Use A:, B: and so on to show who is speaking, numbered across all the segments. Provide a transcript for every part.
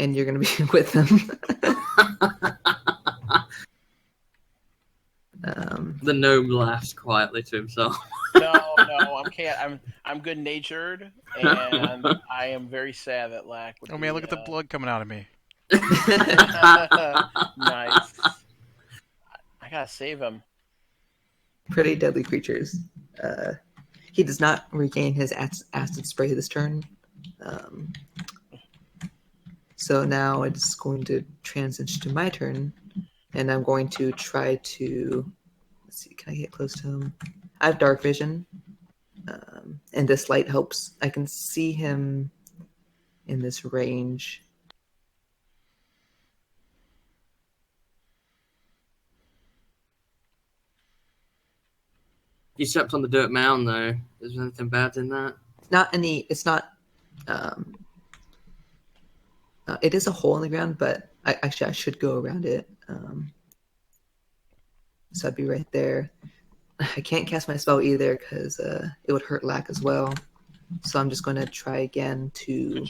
A: and you're going to be with him.
B: The gnome laughs quietly to himself.
C: No, I'm good natured, and I am very sad that Lack would.
D: Oh man, look at the blood coming out of me.
C: Nice. I gotta save him.
A: Pretty deadly creatures. He does not regain his acid spray this turn. So now it's going to transition to my turn, and I'm going to try to. Let's see, can I get close to him? I have dark vision, and this light helps. I can see him in this range.
B: You stepped on the dirt mound, though. Is there anything bad in that?
A: It's not. It is a hole in the ground, but I should go around it. So I'd be right there. I can't cast my spell either because it would hurt Lack as well. So I'm just going to try again to.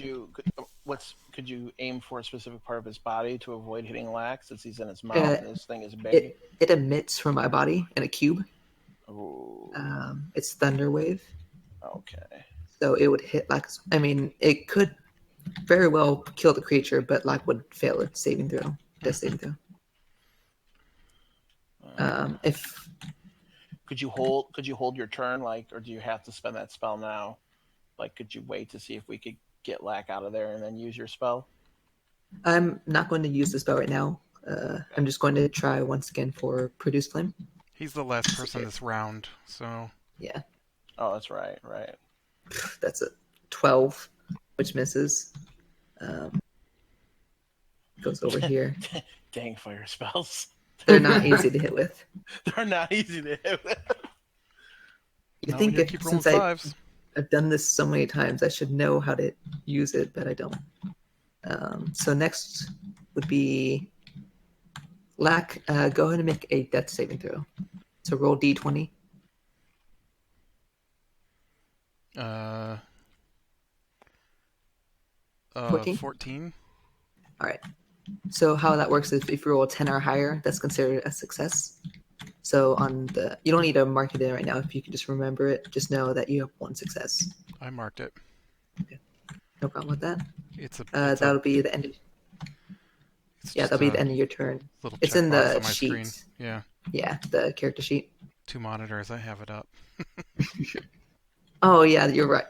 C: Could you aim for a specific part of his body to avoid hitting Lack since he's in his mouth and this thing is big?
A: It emits from my body in a cube.
C: Ooh.
A: It's Thunder Wave.
C: Okay.
A: So it would hit Lack. I mean, it could very well kill the creature, but Lack would fail its saving throw. Death saving throw. If
C: could you hold your turn, or do you have to spend that spell now? Like, could you wait to see if we could get Lack out of there and then use your spell?
A: I'm not going to use the spell right now. I'm just going to try once again for Produce Flame.
D: He's the last person this round, so...
A: Yeah.
C: Oh, that's right.
A: That's a 12, which misses. Goes over here.
C: Dang fire spells.
A: They're not easy to hit with.
C: They're not easy to hit with.
A: You think since I've done this so many times, I should know how to use it, but I don't. So next would be Lack. Go ahead and make a death saving throw. So roll d20.
D: 14.
A: All right. So how that works is if you roll a 10 or higher, that's considered a success. So you don't need to mark it in right now. If you can just remember it, just know that you have one success.
D: I marked it.
A: Okay. No problem with that.
D: That'll
A: be the end. That'll be the end of your turn. It's in the sheet. Screen.
D: Yeah.
A: Yeah, the character sheet.
D: 2 monitors. I have it up.
A: Oh yeah, you're right.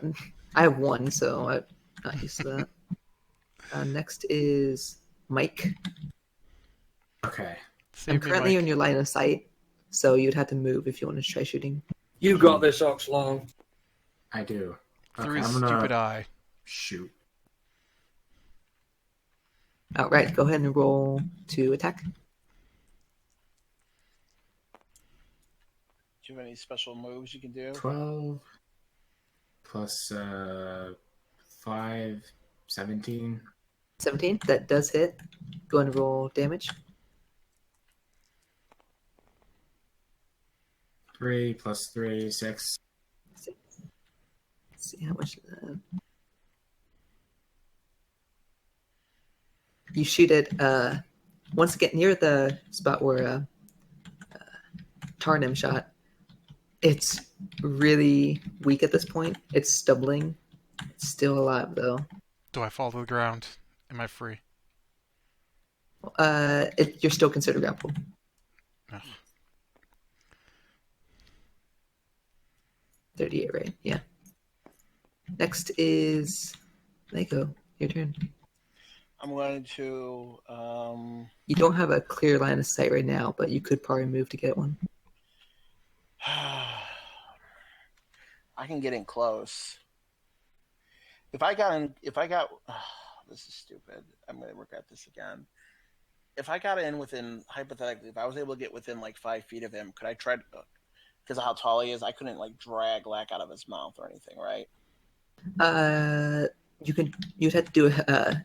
A: I have one, so I'm not used to that. Next is Mike.
E: Okay.
A: I'm currently on your line of sight, so you'd have to move if you want to try shooting.
B: You got this, Oxlong.
E: I do.
D: Through his stupid eye.
E: Shoot.
A: All right, go ahead and roll to attack.
C: Do you have any special moves you can do?
E: 12 plus 5, 17.
A: 17, that does hit. Go ahead and roll damage.
E: 3 plus 3, 6.
A: 6. Let's see how much of that. You shoot it once again near the spot where Tarnum shot. It's really weak at this point. It's stumbling. It's still alive though.
D: Do I fall to the ground? Am I free?
A: You're still considered grappled.
D: Ugh.
A: 38, right? Yeah. Next is Mako. Your turn.
C: I'm going to...
A: You don't have a clear line of sight right now, but you could probably move to get one.
C: I can get in close. If I got... this is stupid. I'm going to regret this again. If I got in within... Hypothetically, if I was able to get within 5 feet of him, could I try to... Because of how tall he is, I couldn't drag Lack out of his mouth or anything, right?
A: You'd have to do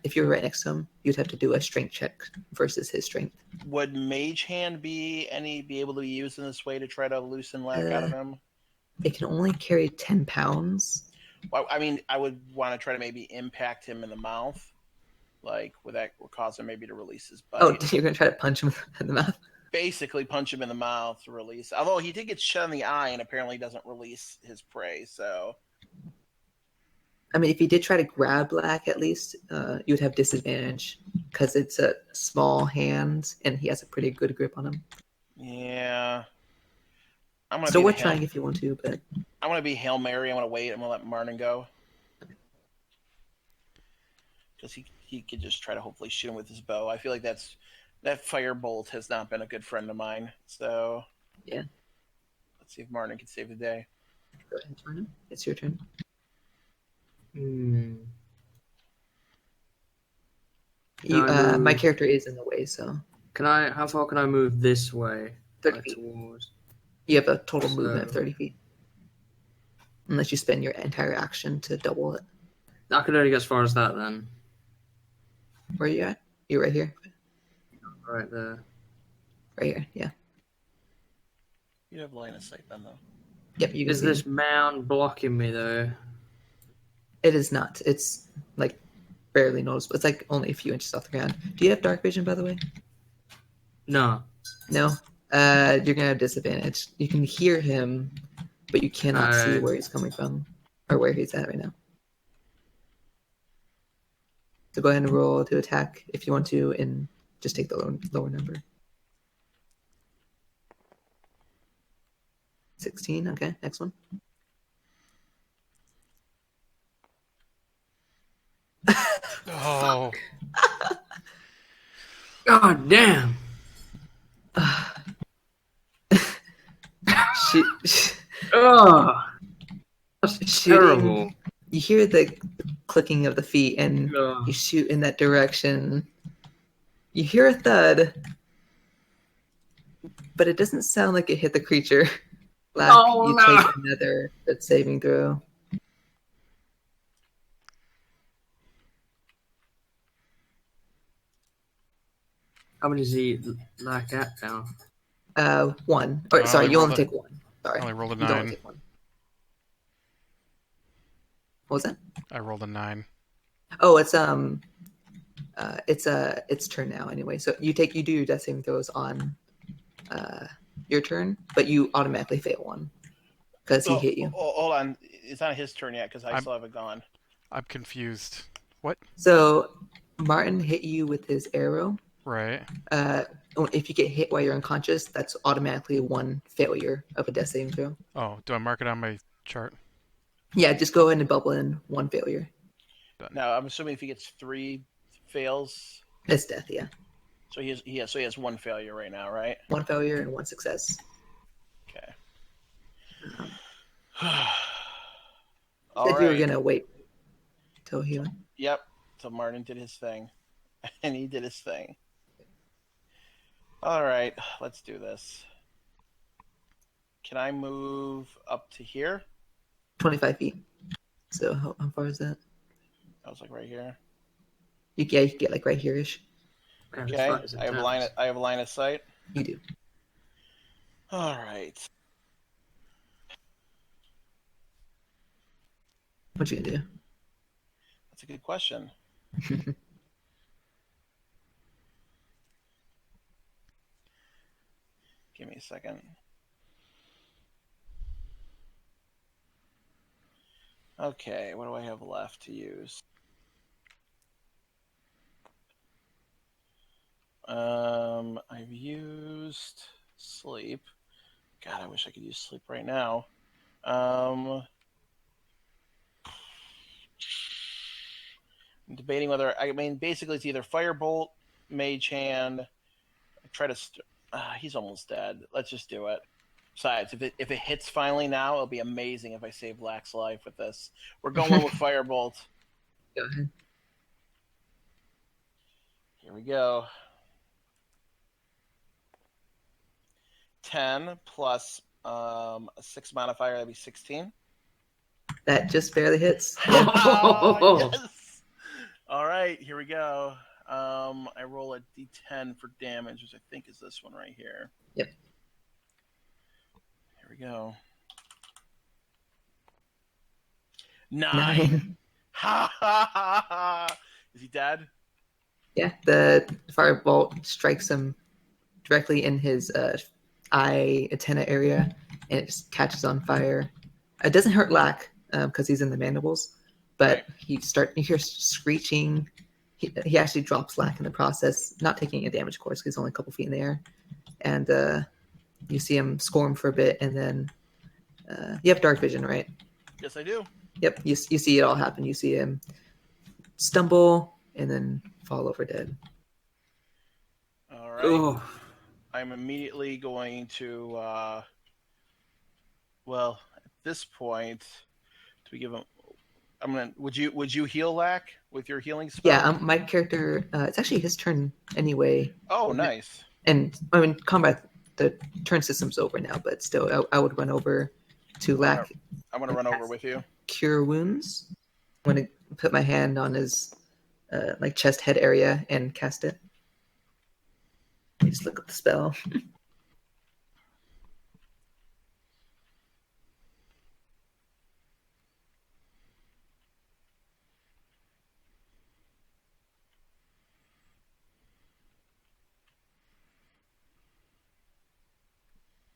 A: if you're right next to him, you'd have to do a strength check versus his strength.
C: Would Mage Hand be able to be used in this way to try to loosen Lack out of him?
A: It can only carry 10 pounds.
C: Well, I mean, I would want to try to maybe impact him in the mouth Like, would that cause him maybe to release his bite?
A: Oh, you're gonna try to punch him in the mouth?
C: Basically, punch him in the mouth to release. Although he did get shot in the eye and apparently doesn't release his prey. So,
A: I mean, if you did try to grab Black, at least you would have disadvantage because it's a small hand and he has a pretty good grip on him.
C: yeah, I'm gonna
A: Still
C: be
A: worth trying if you want to, but
C: I'm gonna be Hail Mary. I'm gonna wait. I'm gonna let Martin go because he could just try to hopefully shoot him with his bow. I feel like that firebolt has not been a good friend of mine. So
A: yeah.
C: Let's see if Martin can save the day.
A: Go ahead, Martin. It's your turn. My character is in the way, so
B: How far can I move this way?
A: 30
B: Like
A: feet.
B: towards.
A: You have a total movement of 30 feet. Unless you spend your entire action to double it.
B: I could only get as far as that then.
A: Where are you at? You're right here.
B: Right there.
A: Right here, yeah.
C: You have line of sight then, though.
A: Yep, you can
B: Is
A: see
B: this
A: him.
B: mound blocking me though?
A: It is not. It's like barely noticeable. It's like only a few inches off the ground. Do you have dark vision, by the way?
B: No.
A: No? You're gonna have disadvantage. You can hear him, but you cannot see where he's coming from. Or where he's at right now. So go ahead and roll to attack if you want to, and just take the lower number. 16, okay, next one.
D: Oh.
B: God damn. Oh, that's terrible.
A: You hear the clicking of the feet, and
B: Ugh.
A: you shoot in that direction. You hear a thud, but it doesn't sound like it hit the creature. Black, you take another saving throw.
B: How many does he like at now?
A: 1. Or sorry, you only take 1. Sorry,
D: I only rolled a
A: you
D: 9.
A: take 1. What was that?
D: I rolled a 9.
A: Oh, it's turn now anyway. So you do your death saving throws on your turn, but you automatically fail one because he hit you.
C: Hold on, it's not his turn yet because I still haven't gone.
D: I'm confused. What?
A: So Martin hit you with his arrow.
D: Right.
A: If you get hit while you're unconscious, that's automatically 1 failure of a death saving throw.
D: Oh, do I mark it on my chart?
A: Yeah, just go ahead and bubble in 1 failure.
C: Now I'm assuming if he gets 3 fails,
A: it's death. Yeah.
C: So he has 1 failure right now, right?
A: 1 failure and 1 success.
C: Okay.
A: All right. You were gonna wait till he went.
C: Yep. So Martin did his thing, and he did his thing. All right, let's do this. Can I move up to here?
A: 25 feet. So how far is that?
C: I was like right here.
A: You can get like right here-ish.
C: Okay, I have a line of sight.
A: You do.
C: All right.
A: What you gonna do?
C: That's a good question. Give me a second. Okay, what do I have left to use? I've used sleep. God, I wish I could use sleep right now. I'm debating whether basically it's either Firebolt, Mage Hand. Try to. He's almost dead. Let's just do it. Besides, if it hits finally now, it'll be amazing if I save Black's life with this. We're going with Firebolt.
A: Go ahead.
C: Here we go. 10 plus a 6 modifier, that'd be 16.
A: That just barely hits.
C: Yeah. Oh, yes. All right, here we go. I roll a d10 for damage, which I think is this one right here.
A: Yep.
C: Here we go. 9. Ha ha ha ha. Is he dead?
A: Yeah, the firebolt strikes him directly in his eye antenna area, and it just catches on fire. It doesn't hurt Lack because he's in the mandibles, but
C: Right.
A: you hear screeching. He actually drops Lack in the process, not taking any damage, of course, because he's only a couple feet in the air. And you see him squirm for a bit, and then you have dark vision, right?
C: Yes, I do.
A: Yep, you see it all happen. You see him stumble and then fall over dead.
C: All right.
B: Oh,
C: I'm immediately going to. Well, at this point, do we give him? I'm gonna. Would you heal Lack with your healing spell?
A: Yeah, my character. It's actually his turn anyway.
C: Oh, nice.
A: And I mean, combat. The turn system's over now, but still, I would run over to Lack.
C: I'm gonna run over with you.
A: Cure wounds. I'm gonna put my hand on his like chest head area and cast it. Just look at the spell.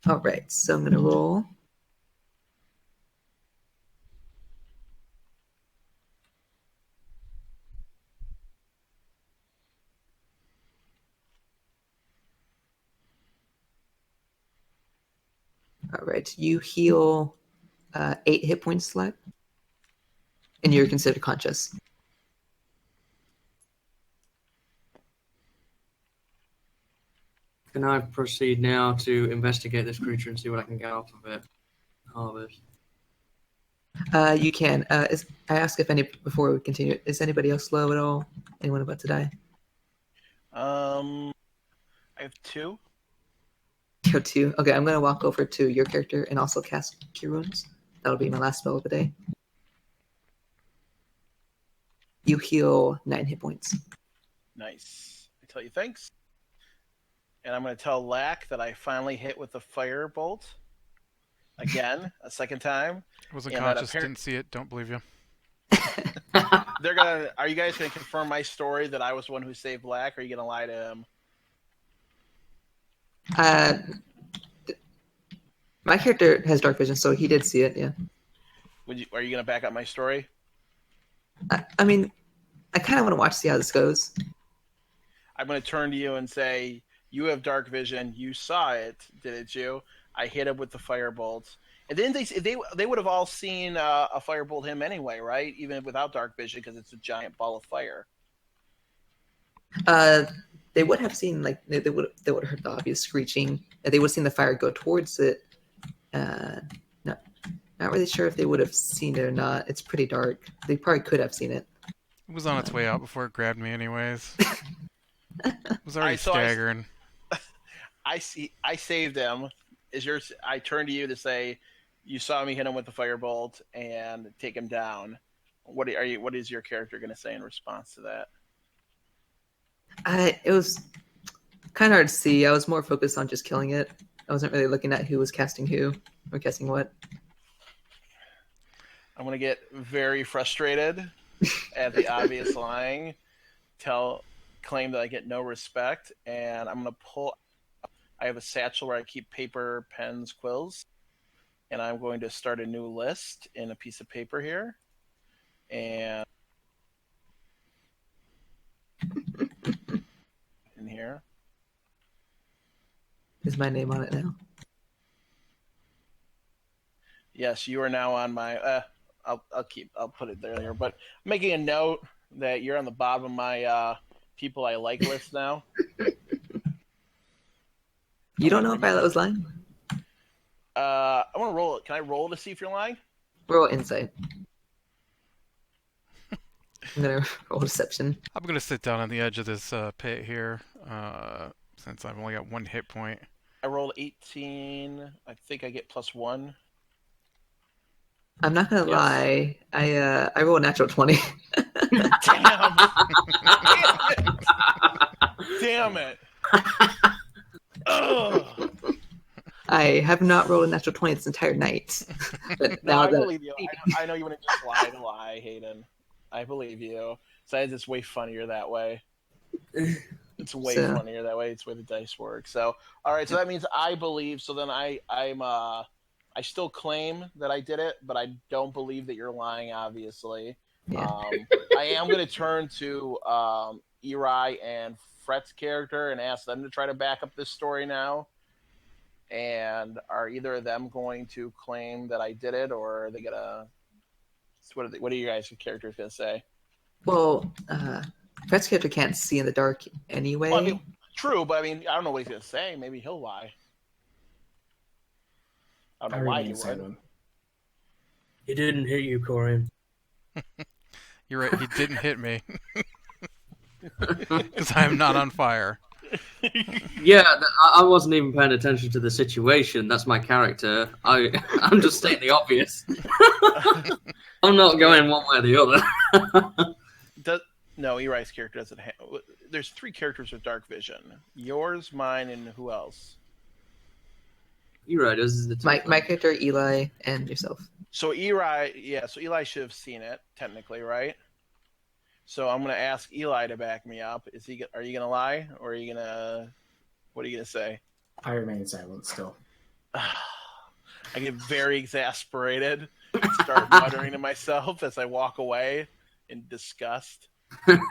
A: All right, so I'm gonna roll. All right, you heal 8 hit points left, and you're considered conscious.
B: can I proceed now to investigate this creature and see what I can get off of it? Harvest.
A: You can. I ask if any before we continue. Is anybody else slow at all? Anyone about to die?
C: I have 2.
A: Go to. Okay, I'm gonna walk over to your character and also cast Cure Wounds. That'll be my last spell of the day. You heal 9 hit points.
C: Nice. I tell you thanks. And I'm gonna tell Lack that I finally hit with the fire bolt. Again, a second time.
D: Wasn't
C: And that
D: conscious, didn't see it, don't believe you.
C: Are you guys gonna confirm my story that I was the one who saved Lack, or are you gonna lie to him?
A: My character has dark vision, so he did see it. Yeah.
C: Are you gonna back up my story?
A: I mean, I kind of want to see how this goes.
C: I'm gonna turn to you and say, "You have dark vision. You saw it, didn't you? I hit him with the firebolt." And then they would have all seen a firebolt him anyway, right? Even without dark vision, because it's a giant ball of fire.
A: They would have seen like they would have heard the obvious screeching. They would have seen the fire go towards it. Not really sure if they would have seen it or not. It's pretty dark. They probably could have seen it.
D: It was on its way out before it grabbed me anyways. It was already
C: so
D: staggering.
C: I saved him. I turn to you to say, you saw me hit him with the firebolt and take him down. What is your character going to say in response to that?
A: It was kind of hard to see. I was more focused on just killing it. I wasn't really looking at who was casting who or casting what.
C: I'm going to get very frustrated at the obvious lying. Claim that I get no respect, and I'm going to pull. I have a satchel where I keep paper, pens, quills, and I'm going to start a new list in a piece of paper here. And in here.
A: Is my name on it now?
C: Yes, you are now on my. I'll put it there. But I'm making a note that you're on the bottom of my people I like list now.
A: You don't know if Violet was lying?
C: I want to roll it. Can I roll to see if you're lying?
A: Roll insight. I'm gonna roll deception.
D: I'm gonna sit down on the edge of this pit here, since I've only got 1 hit point.
C: I rolled 18. I think I get +1.
A: I'm not gonna lie. I rolled a natural 20.
C: Damn! Damn it! Ugh.
A: I have not rolled a natural 20 this entire night. But
C: No,
A: now
C: I
A: that
C: believe you. I know you wouldn't just lie to lie, Hayden. I believe you. Besides, it's way funnier that way. It's way
A: So-
C: funnier that way. It's the way the dice work. So, all right. So that means I believe. So then I still claim that I did it, but I don't believe that you're lying. Obviously,
A: Yeah.
C: I am going to turn to Eri and Fret's character and ask them to try to back up this story now. And are either of them going to claim that I did it, or are they gonna? What are you guys' characters gonna say?
A: Well, Fred's character can't see in the dark anyway.
C: Well, I mean, true, but I mean, I don't know what he's gonna say. Maybe he'll lie. I
E: I
C: don't know why he
E: remain
C: would.
E: silent.
B: He didn't hit you, Corian.
D: You're right. He didn't hit me because I am not on fire.
B: Yeah, I wasn't even paying attention to the situation. That's my character. I'm just stating the obvious. I'm not going one way or the other.
C: No, Eri's character doesn't have. There's 3 characters with dark vision. Yours, mine, and who else?
B: You're right. This is the
A: My character, Eli, and yourself.
C: So Eri, so Eli should have seen it technically, right? So I'm gonna ask Eli to back me up. Are you gonna lie, or are you gonna? What are you gonna say?
E: I remain silent still.
C: I get very exasperated and start muttering to myself as I walk away in disgust.
B: Can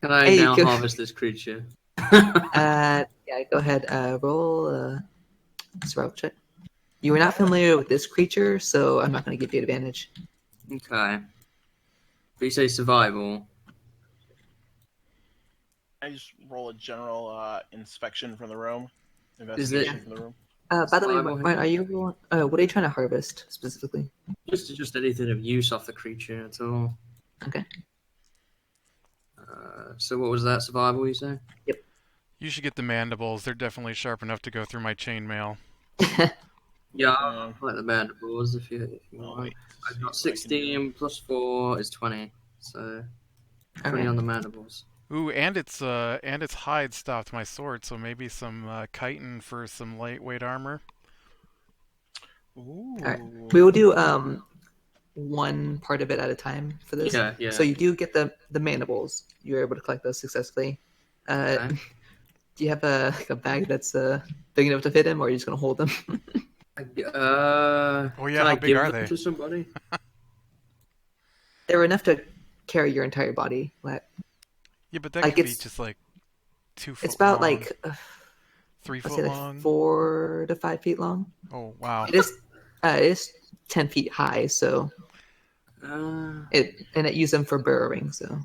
B: I
A: Hey,
B: now
A: go-
B: harvest this creature?
A: Yeah, go ahead. Roll a survival check. You were not familiar with this creature, so I'm not going to give you advantage.
B: Okay. But you say survival.
C: I just roll a general inspection from the room,
B: Is it-
C: investigation from the room.
A: By the way,
B: Survival.
A: Ryan, are you rolling? What are you trying to harvest specifically?
B: Just anything of use off the creature at all.
A: Okay.
B: So what was that? Survival, you say?
D: You should get the mandibles. They're definitely sharp enough to go through my chainmail.
B: Yeah, I like the mandibles if you
C: Oh,
B: want.
C: wait,
B: I've got
C: see what I can do.
B: 16 plus 4 is 20. So 20
A: Okay.
B: on the mandibles.
D: Ooh, and its hide stopped my sword, so maybe some chitin for some lightweight armor.
C: Ooh.
A: Alright. We will do one part of it at a time for this.
B: Yeah.
A: So you do get the mandibles. You're able to collect those successfully.
B: Okay.
A: Do you have a bag that's big enough to fit him, or are you just going to hold them?
D: Oh yeah,
B: can
D: how
B: I
D: big
B: give
D: are
B: them
D: they?
B: to somebody?
A: They're enough to carry your entire body.
D: Yeah, but that
A: Like,
D: could be
A: it's-
D: just like 2 foot
A: It's about
D: long,
A: like
D: 3
A: I'd
D: foot
A: say like
D: long.
A: 4 to 5 feet long.
D: Oh wow.
A: It is 10 feet high, so it use them for burrowing. So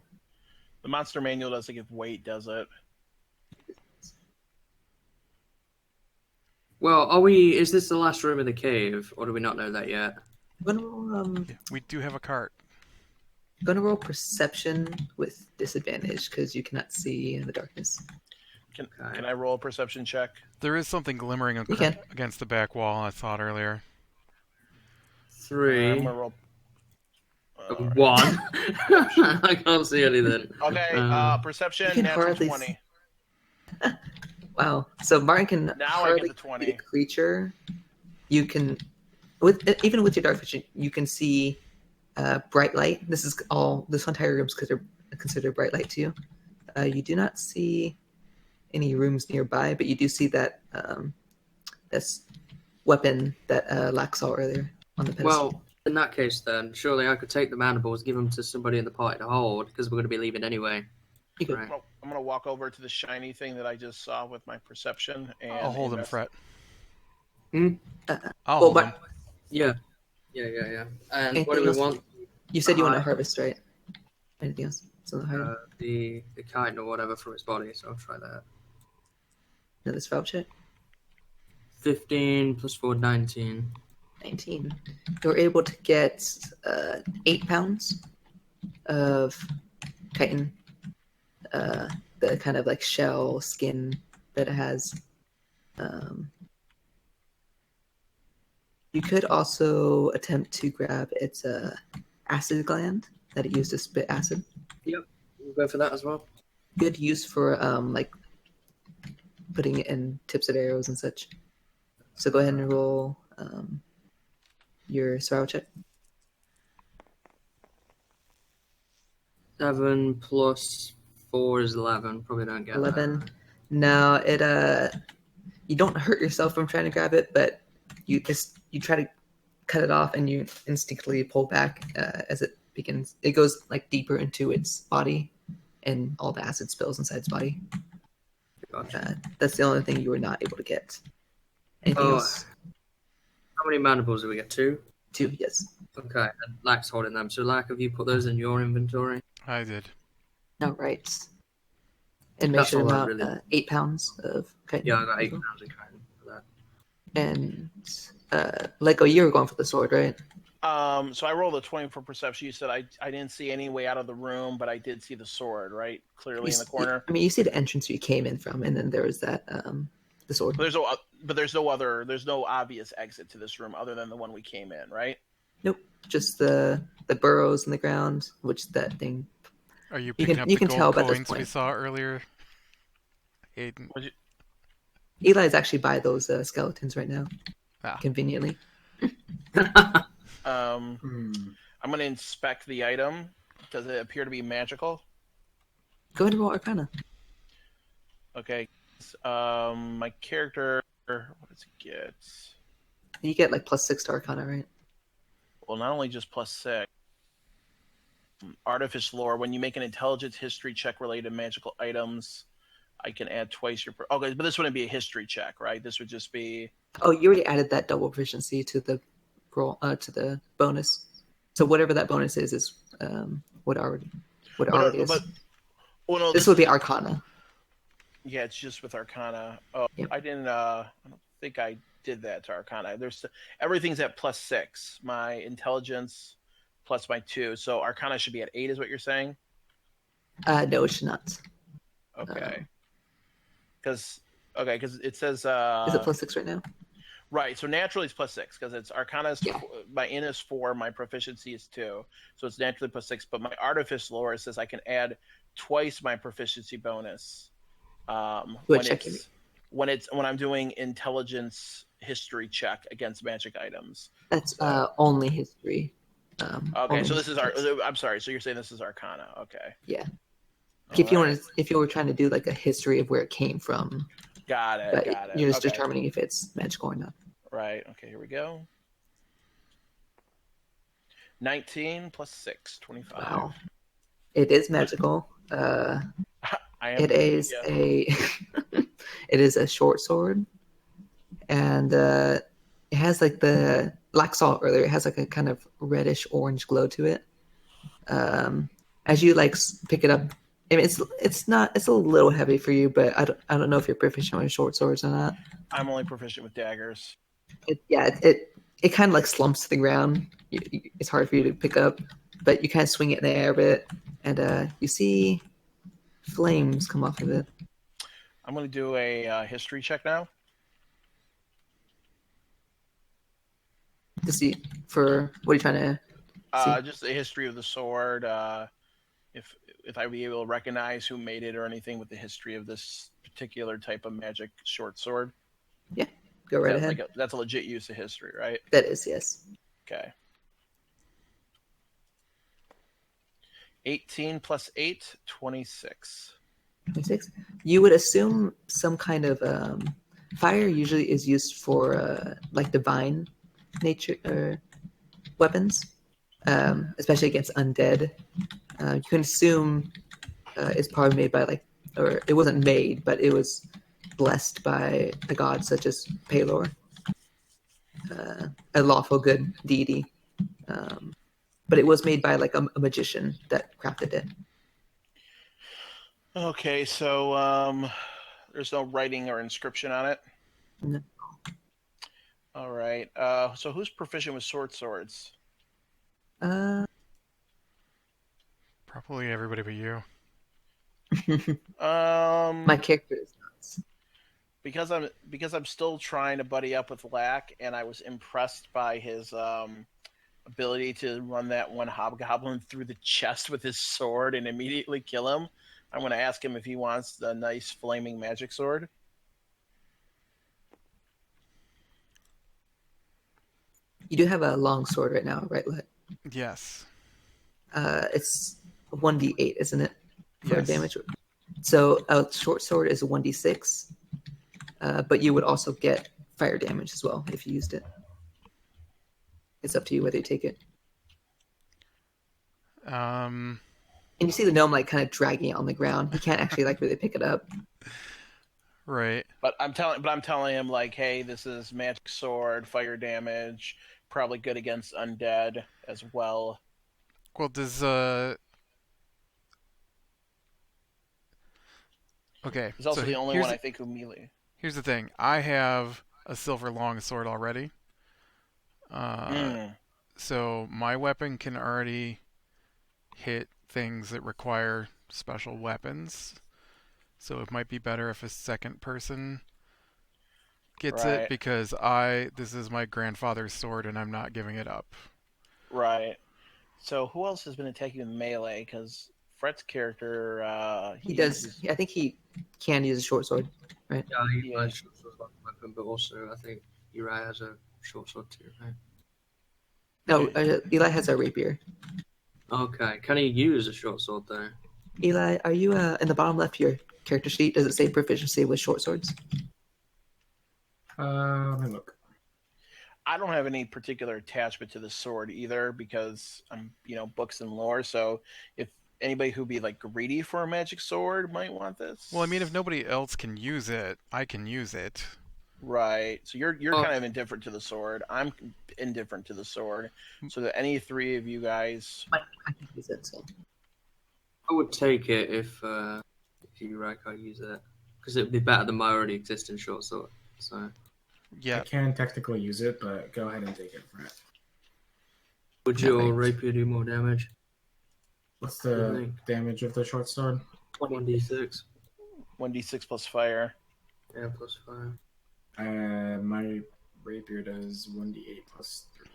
C: The monster manual doesn't give weight, does it?
B: Well, is this the last room in the cave, or do we not know that yet?
A: I'm gonna
D: Yeah, we do have a cart.
A: roll perception with disadvantage because you cannot see in the darkness.
C: Can I roll a perception check?
D: There is something glimmering
A: You can.
D: against the back wall, I thought earlier.
B: 3.
C: I'm gonna roll. Alright.
B: 1. I can't see anything.
C: Okay, perception,
A: You can
C: natural
A: hardly
C: 20.
A: Wow. So Martin can
C: Now I
A: hardly
C: get the 20.
A: see the creature. You can, even with your dark vision, you can see bright light. This entire room is considered bright light to you. You do not see any rooms nearby, but you do see that this weapon that Lax saw earlier on the pedestal.
B: Well, in that case, then surely I could take the mandibles, give them to somebody in the party to hold, because we're going to be leaving anyway.
A: You could-
B: Right.
C: Well, I'm gonna walk over to the shiny thing that I just saw with my perception and
D: I'll hold him,
C: invest-
D: Fret.
B: Hmm?
D: I'll
A: well,
D: hold him.
B: Yeah. And
A: Anything
B: what do we
A: else?
B: want?
A: You said you want to
B: Hi.
A: harvest, right? Anything else? So
B: The kite or whatever from its body, so I'll try that.
A: another spell check.
B: 15 plus 4, 19.
A: 19. You're able to get 8 pounds of chitin, the kind of like shell skin that it has. You could also attempt to grab its acid gland that it used to spit acid.
B: We'll go for that as well.
A: Good use for like putting it in tips of arrows and such. So go ahead and roll your survival check.
B: 7 plus 4 is 11. Probably don't get
A: 11. No, it you don't hurt yourself from trying to grab it, but you try to cut it off and you instinctively pull back as it begins. It goes like deeper into its body, and all the acid spills inside its body.
B: that. Gotcha.
A: That's the only thing you were not able to get. Anything else?
B: How many mandibles do we get? 2?
A: 2, yes.
B: Okay, and Lack's holding them. So, Lack, have you put those in your inventory?
D: I did.
A: All right. And
B: That's
A: measured
B: all I
A: about
B: really-
A: 8 pounds of chitin.
B: Yeah, I got 8
A: as well.
B: pounds of chitin for that.
A: And Lego, you were going for the sword, right?
C: So I rolled a 20 for perception. You said I didn't see any way out of the room, but I did see the sword, right? Clearly in the corner.
A: I mean, you see the entrance you came in from, and then there was that the sword.
C: But there's no obvious exit to this room other than the one we came in, right?
A: Nope, just the burrows in the ground, which that thing.
D: Are you
A: You
D: picking
A: can-
D: up
A: you
D: the
A: can
D: gold
A: tell by this
D: coins we
A: point.
D: saw earlier? Aiden.
A: Eli is actually by those skeletons right now,
D: Ah.
A: conveniently.
C: I'm
E: Hmm.
C: going to inspect the item. Does it appear to be magical?
A: Go ahead and roll Arcana.
C: Okay. My character, what does it get?
A: You get like +6 to Arcana, right?
C: Well, not only just +6. Artifice lore. When you make an intelligence history check related to magical items, I can add twice your. Okay, but this wouldn't be a history check, right? This would just be.
A: Oh, you already added that double proficiency to the roll to the bonus. So whatever that bonus is what already is.
C: Oh no,
A: This would be Arcana.
C: Yeah, it's just with Arcana. Oh,
A: Yep.
C: I didn't. I don't think I did that to Arcana. Everything's at +6. My intelligence plus my 2. So Arcana should be at 8, is what you're saying?
A: No, it should not.
C: Okay. Because it says.
A: Is it +6 right now?
C: Right. So naturally it's +6 because it's Arcana.
A: Yeah.
C: My in is 4. My proficiency is 2. So it's naturally +6. But my Artifice lore says I can add twice my proficiency bonus. When I'm doing intelligence history check against magic items.
A: That's only history.
C: Okay, so this is
A: checks.
C: I'm sorry. So you're saying this is Arcana? Okay.
A: Yeah.
C: All
A: If you were trying to do like a history of where it came from,
C: got it.
A: but
C: Got it.
A: you're just
C: Okay.
A: determining if it's magical or not.
C: Right. Okay. Here we go. 19 + 6, 25.
A: Wow. It is magical.
C: I am.
A: It is
C: yeah.
A: it is a short sword, and it has like like saw earlier. It has like a kind of reddish orange glow to it. As you like pick it up, I mean it's a little heavy for you, but I don't know if you're proficient with short swords or not.
C: I'm only proficient with daggers.
A: It kind of like slumps to the ground. It's hard for you to pick up, but you kind of swing it in the air a bit, and you see flames come off of it.
C: I'm going to do a history check now.
A: To see for what are you trying to see?
C: Just the history of the sword. If I'd be able to recognize who made it or anything with the history of this particular type of magic short sword.
A: Yeah, go right ahead.
C: That's a legit use of history, right?
A: That is, yes.
C: Okay. 18 + 8, 26.
A: 26. You would assume some kind of fire usually is used for like divine nature weapons, especially against undead. You can assume it's probably made by or it wasn't made, but it was blessed by a god such as Pelor, a lawful good deity. But it was made by like a magician that crafted it.
C: Okay, so there's no writing or inscription on it?
A: No.
C: All right. So who's proficient with swords?
D: Probably everybody but you.
A: My character is nuts.
C: Because I'm still trying to buddy up with Lack, and I was impressed by his ability to run that one hobgoblin through the chest with his sword and immediately kill him. I'm going to ask him if he wants the nice flaming magic sword.
A: You do have a long sword right now, right, Lit?
D: Yes.
A: It's 1d8, isn't it? For
D: Yes.
A: damage. So a short sword is a 1d6, but you would also get fire damage as well if you used it. It's up to you whether you take it.
D: Um,
A: And you see the gnome like kind of dragging it on the ground. He can't actually like really pick it up.
D: right.
C: But I'm telling him like, hey, this is magic sword, fire damage, probably good against undead as well.
D: Well, does okay.
C: He's also
D: So
C: the only
D: here's
C: one I think who melee.
D: here's the thing. I have a silver long sword already.
C: Mm,
D: So my weapon can already hit things that require special weapons. So it might be better if a second person gets it
C: right,
D: because this is my grandfather's sword and I'm not giving it up.
C: right. So who else has been attacking with melee? Because Fret's character,
A: He
C: he
A: does.
C: uses
A: I think he can use a short sword, right?
B: Yeah, he
C: Yeah.
B: plays short sword like a weapon, but also I think Uri has a short sword too, right?
A: No, Eli has a rapier.
B: Okay, can he use a short sword though?
A: Eli, are you in the bottom left of your character sheet? Does it say proficiency with short swords?
E: Let me look.
C: I don't have any particular attachment to the sword either because I'm, books and lore. So if anybody who'd be like greedy for a magic sword might want this.
D: Well, I mean, if nobody else can use it, I can use it.
C: Right. So you're
B: Oh.
C: kind of indifferent to the sword. I'm indifferent to the sword. So that any three of you guys,
A: I can use it. So
B: I would take it if Uri can't use it because it would be better than my already existing short sword. So
E: I
D: Yeah.
E: can technically use it, but go ahead and take it, Brett.
B: would
A: No,
B: your
A: thanks.
B: rapier do more damage?
E: What's
B: You
E: the
B: think?
E: damage of the short sword?
B: 1d6.
C: 1d6 plus fire.
B: Yeah, plus 5.
E: My rapier does 1d8 plus 3.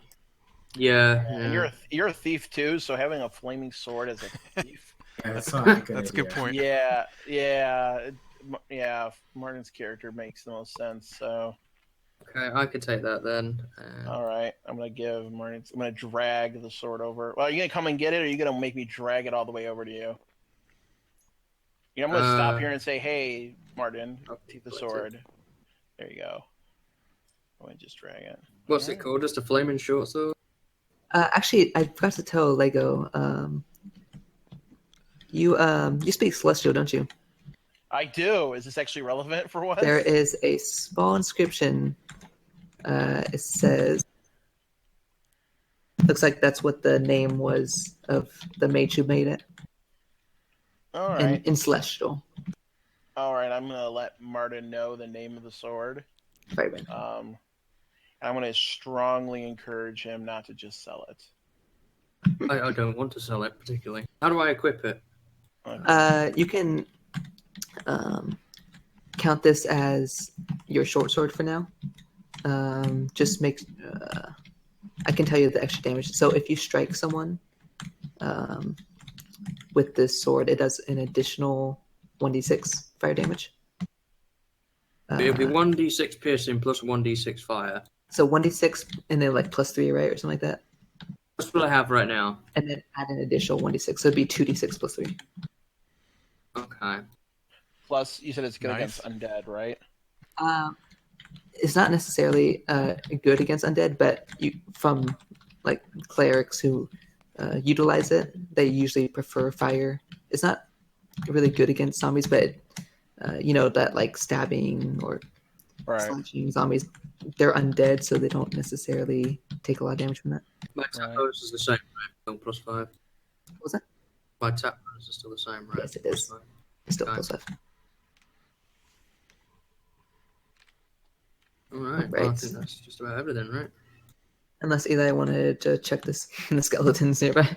B: Yeah,
C: And you're a thief too, so having a flaming sword as a thief.
E: Yeah, that's not a good
D: That's a
E: idea.
D: good point.
C: Yeah. Martin's character makes the most sense. So,
B: okay, I could take that then.
C: all right, I'm gonna give Martin. I'm gonna drag the sword over. Well, are you gonna come and get it, or are you gonna make me drag it all the way over to you? I'm gonna stop here and say, "Hey, Martin,
B: I'll
C: take the
B: collect
C: sword." There you go. I'm gonna just drag it.
B: What's it called? Just a flaming short sword?
A: actually, I forgot to tell Lego. You speak Celestial, don't you?
C: I do. Is this actually relevant for once?
A: There is a small inscription. It says, looks like that's what the name was of the mage who made it.
C: All right.
A: In Celestial.
C: All right. I'm gonna let Martin know the name of the sword.
A: Right, right.
C: And I'm gonna strongly encourage him not to just sell it.
B: I don't want to sell it particularly. How do I equip it?
C: Okay.
A: You can count this as your short sword for now. Just make. I can tell you the extra damage. So if you strike someone with this sword, it does an additional 1d6 fire damage.
B: It'll be 1d6 piercing plus 1d6 fire.
A: So 1d6 and then like plus 3, right? Or something like that.
B: That's what I have right now.
A: And then add an additional 1d6. So it'd be 2d6 plus 3.
B: Okay.
C: Plus, you said it's good
D: Nice.
C: against undead, right?
A: It's not necessarily good against undead, but from like clerics who utilize it, they usually prefer fire. It's not really good against zombies, but that like stabbing or
C: Right.
A: slashing zombies, they're undead, so they don't necessarily take a lot of damage from that.
B: My tap bonus is the same, right? Still plus 5.
A: What was that?
B: My tap bonus is still the same, right?
A: Yes, it
B: Plus
A: is.
B: 5.
A: It's still
B: Okay.
A: plus 5.
B: Alright, well, I think that's just about everything, right?
A: Unless Eli wanted to check the skeletons nearby.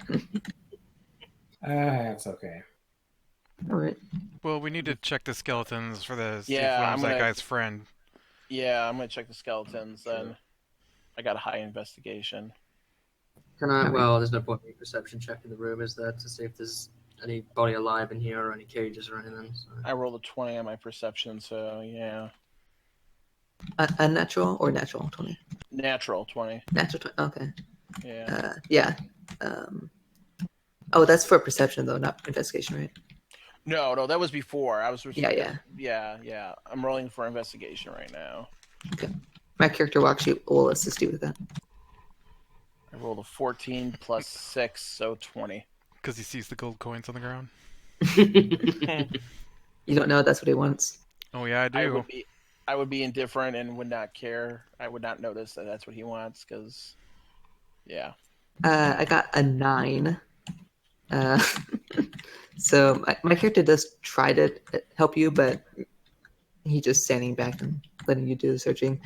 E: That's okay.
A: All right.
D: Well, we need to check the skeletons for the see
C: Yeah,
D: if one
C: I'm
D: was that
C: gonna-
D: guy's friend.
C: Yeah, I'm gonna check the skeletons then. I got a high investigation.
B: Can I?
A: Alright.
B: Well, there's no point in perception checking the room, is there, to see if there's anybody alive in here or any cages or anything? So.
C: I rolled a 20 on my perception, so yeah.
A: Unnatural or natural 20?
C: Natural 20.
A: Natural 20. Okay.
C: Yeah.
A: Yeah. Oh, that's for perception though, not investigation, right?
C: No, that was before. I was
A: Yeah.
C: yeah. I'm rolling for investigation right now.
A: Okay. My character will assist you with that.
C: I rolled a 14 plus 6, so 20.
D: Because he sees the gold coins on the ground.
A: You don't know that's what he wants.
D: Oh yeah, I do.
C: I would be indifferent and would not care. I would not notice that that's what he wants because, yeah.
A: I got a 9. So my character does try to help you, but he's just standing back and letting you do the searching.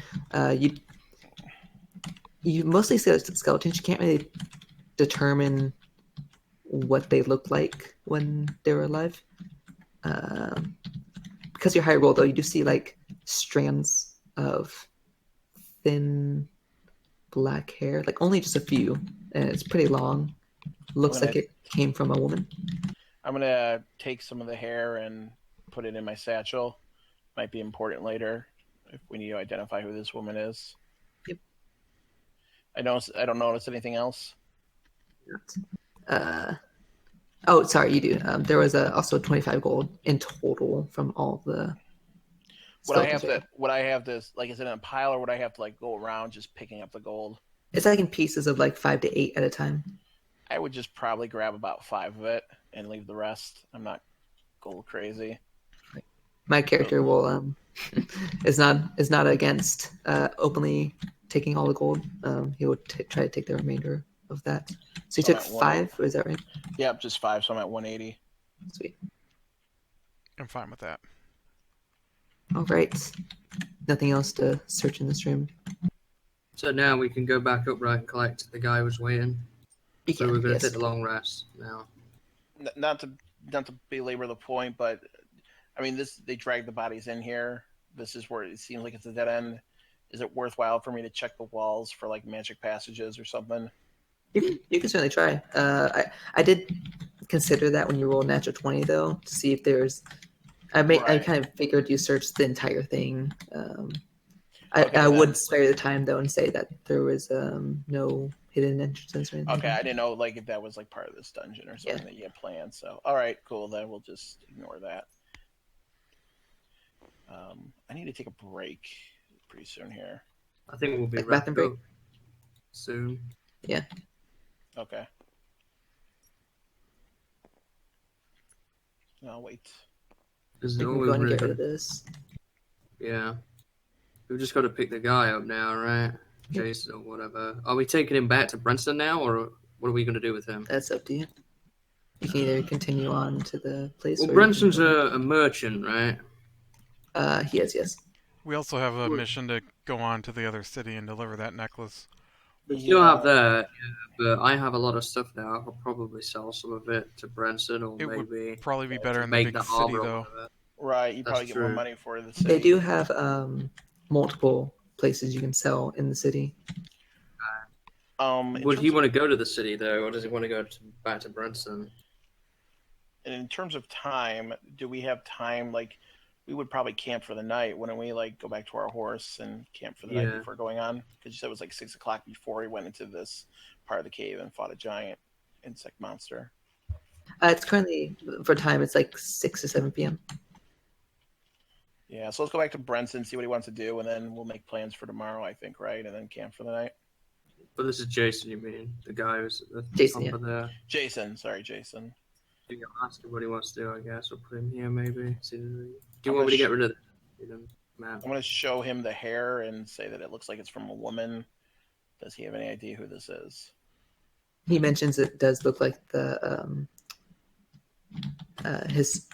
A: You mostly see skeletons. You can't really determine what they look like when they were alive. Because you're high roll, though, you do see like strands of thin black hair, like only just a few, and it's pretty long. Looks like it came from a woman.
C: I'm gonna take some of the hair and put it in my satchel. Might be important later if we need to identify who this woman is.
A: Yep.
C: I don't notice anything else.
A: Oh, sorry, you do. There was also 25 gold in total from all the.
C: Would I have to like, is it in a pile, or would I have to like go around just picking up the gold?
A: It's like in pieces of like 5 to 8 at a time.
C: I would just probably grab about 5 of it and leave the rest. I'm not gold crazy.
A: My character will is not against openly taking all the gold. He will try to take the remainder of that. So you took 5, or is that right?
C: Yep, just 5. So I'm at 180.
A: Sweet.
D: I'm fine with that.
A: All right. Nothing else to search in this room.
B: So now we can go back up, right, and collect the guy who was waiting. So we're going to take the long rest now.
C: Not to belabor the point, but I mean, they dragged the bodies in here. This is where it seems like it's a dead end. Is it worthwhile for me to check the walls for like magic passages or something?
A: You can certainly try. I did consider that when you roll natural 20, though, to see if there's. I kind of figured you searched the entire thing. I would spare the time though and say that there was no hidden entrances or anything.
C: Okay, I didn't know like if that was like part of this dungeon or something that you had planned. So all right, cool. Then we'll just ignore that. I need to take a break pretty soon here.
B: I think we'll be
A: like bathroom break
B: soon.
A: Yeah.
C: Okay. I'll wait.
A: We can go and get rid of this.
B: Yeah. We've just got to pick the guy up now, right?
A: Yep.
B: Jason or whatever. Are we taking him back to Brenston now, or what are we going to do with him?
A: That's up to you. You can either continue on to the place.
B: Well, Brenston's a merchant, right?
A: He is, yes.
D: We also have a mission to go on to the other city and deliver that necklace.
B: We still have that, but I have a lot of stuff now. I could probably sell some of it to Brenston, or maybe
D: would probably be better in the
B: make
D: big
B: the
D: city, though.
C: Right, you probably get more money for the city.
A: They do have multiple places you can sell in the city.
B: Would he want to go to the city though, or does he want to go back to Brenston?
C: And in terms of time, do we have time? Like, we would probably camp for the night. Wouldn't we? Like, go back to our horse and camp for the night before going on? Because you said it was like 6 o'clock before we went into this part of the cave and fought a giant insect monster.
A: It's currently for time. It's like 6 to 7 p.m.
C: Yeah, so let's go back to Brenton, see what he wants to do, and then we'll make plans for tomorrow, I think, right? And then camp for the night.
B: But this is Jason, you mean? The guy who's at the
A: Jason,
B: top of there.
C: Jason.
B: You can ask him what he wants to do, I guess, or put him here, maybe. Do you want me to get rid of the map?
C: I'm going to show him the hair and say that it looks like it's from a woman. Does he have any idea who this is?
A: He mentions it does look like the his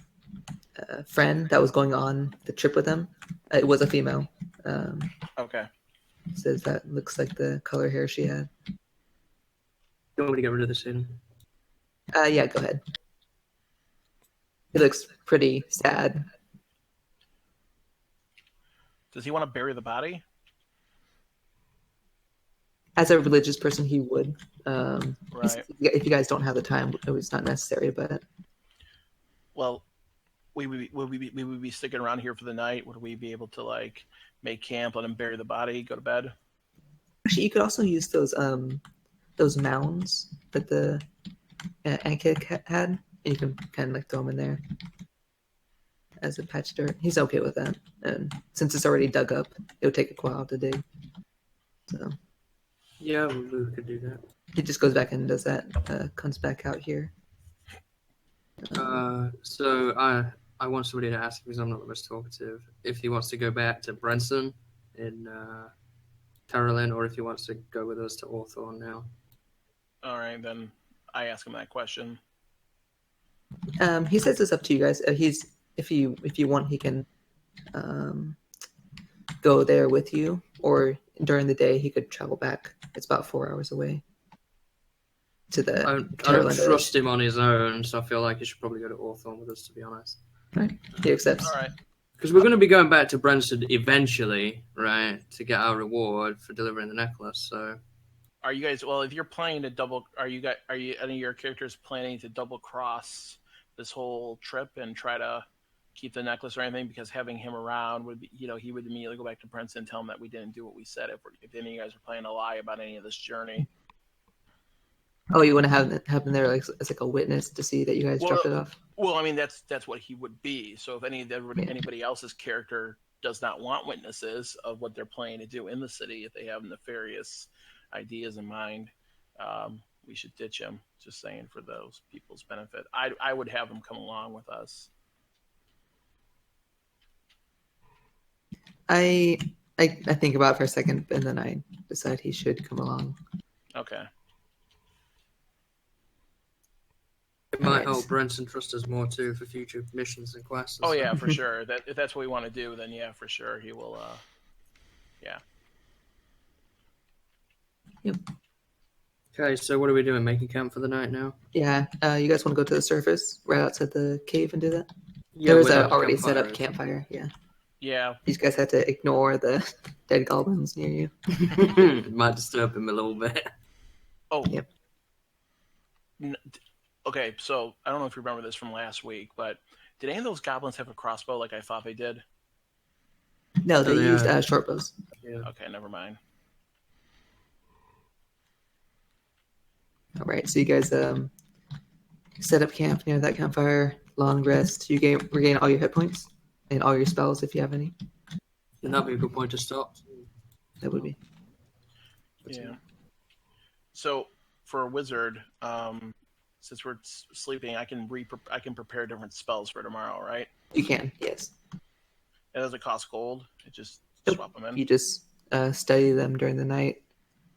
A: friend that was going on the trip with him. It was a female.
C: Okay.
A: Says that looks like the color hair she had.
B: You want me to get rid of the scene?
A: Yeah, go ahead. It looks pretty sad.
C: Does he want to bury the body?
A: As a religious person, he would.
C: Right.
A: If you guys don't have the time, it's not necessary, but...
C: Well, we would be sticking around here for the night. Would we be able to, like, make camp, let him bury the body, go to bed?
A: Actually, you could also use those mounds that the Ankh had, and you can kind of like throw them in there. as a patch dirt. He's okay with that. And since it's already dug up, it'll take a while to dig. So
B: Yeah, we could do that.
A: he just goes back and does that. Comes back out here.
B: So I want somebody to ask because I'm not the most talkative. If he wants to go back to Brenson in Carolyn, or if he wants to go with us to Hawthorne now.
C: All right, then I ask him that question.
A: He says it's up to you guys. If you want, he can go there with you, or during the day he could travel back. It's about 4 hours away to the.
B: I don't
A: Carolyn
B: trust
A: village.
B: him on his own, so I feel like he should probably go to Hawthorne with us, to be honest.
A: Right. He accepts.
C: All right.
B: Because we're going to be going back to Brentford eventually, right, to get our reward for delivering the necklace. So,
C: Are you guys? Well, if you're planning to double, are you any of your characters planning to double cross this whole trip and try to keep the necklace or anything? Because having him around would be, he would immediately go back to Prince and tell him that we didn't do what we said. If any of you guys are planning to lie about any of this journey.
A: Oh, you want to have him there like as like a witness to see that you guys dropped it off?
C: Well, I mean that's what he would be. So if anybody else's character does not want witnesses of what they're planning to do in the city, if they have nefarious ideas in mind, we should ditch him. Just saying, for those people's benefit, I would have him come along with us.
A: I think about it for a second, and then I decide he should come along.
C: Okay.
B: it might
A: Alright.
B: help Brenton trust us more too for future missions and quests. And
C: Oh
B: stuff.
C: yeah, for sure. If that's what we want to do, then yeah, for sure he will. Yeah.
A: Yep.
B: Okay, so what are we doing? Making camp for the night now?
A: Yeah. You guys want to go to the surface, right outside the cave, and do that?
B: Yeah,
A: There was
B: where
A: a
B: the
A: already set up
B: campfire
A: campfire. Yeah.
C: Yeah.
A: These guys had to ignore the dead goblins near you.
B: is. Might disturb him a little bit.
C: Oh.
A: Yep.
C: Okay, so I don't know if you remember this from last week, but did any of those goblins have a crossbow like I thought they did?
A: No, they
B: they
A: used
B: are.
A: short bows.
B: Yeah.
C: Okay, never mind.
A: All right, so you guys set up camp near that campfire. Long rest. You regain all your hit points and all your spells if you have any.
B: And that'd be a good point to stop.
A: That would be.
C: Yeah. So for a wizard, since we're sleeping, I can prepare different spells for tomorrow, right?
A: You can, yes.
C: It doesn't cost gold. It just
A: Nope.
C: swap them in.
A: You just study them during the night,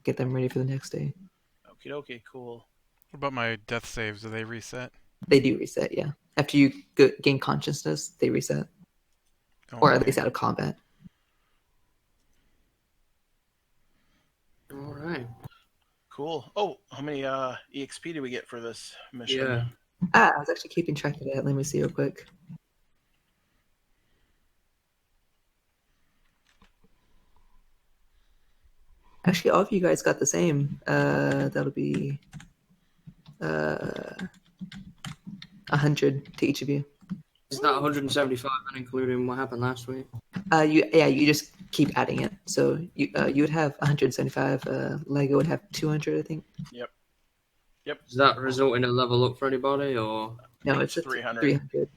A: get them ready for the next day.
C: Okie dokie, cool.
D: What about my death saves? Do they reset?
A: They do reset, yeah. After you gain consciousness, they reset, or at
D: Okay.
A: least out of combat.
B: All right.
C: Cool. Oh, how many EXP did we get for this mission?
B: Yeah.
A: I was actually keeping track of that. Let me see real quick. Actually, all of you guys got the same. That'll be 100 to each of you.
B: Is that 175 then, including what happened last week?
A: You just keep adding it. So you would have 175. Lego would have 200, I think.
B: Does that result in a level up for anybody, or
A: No, it's
C: 300.
A: 300.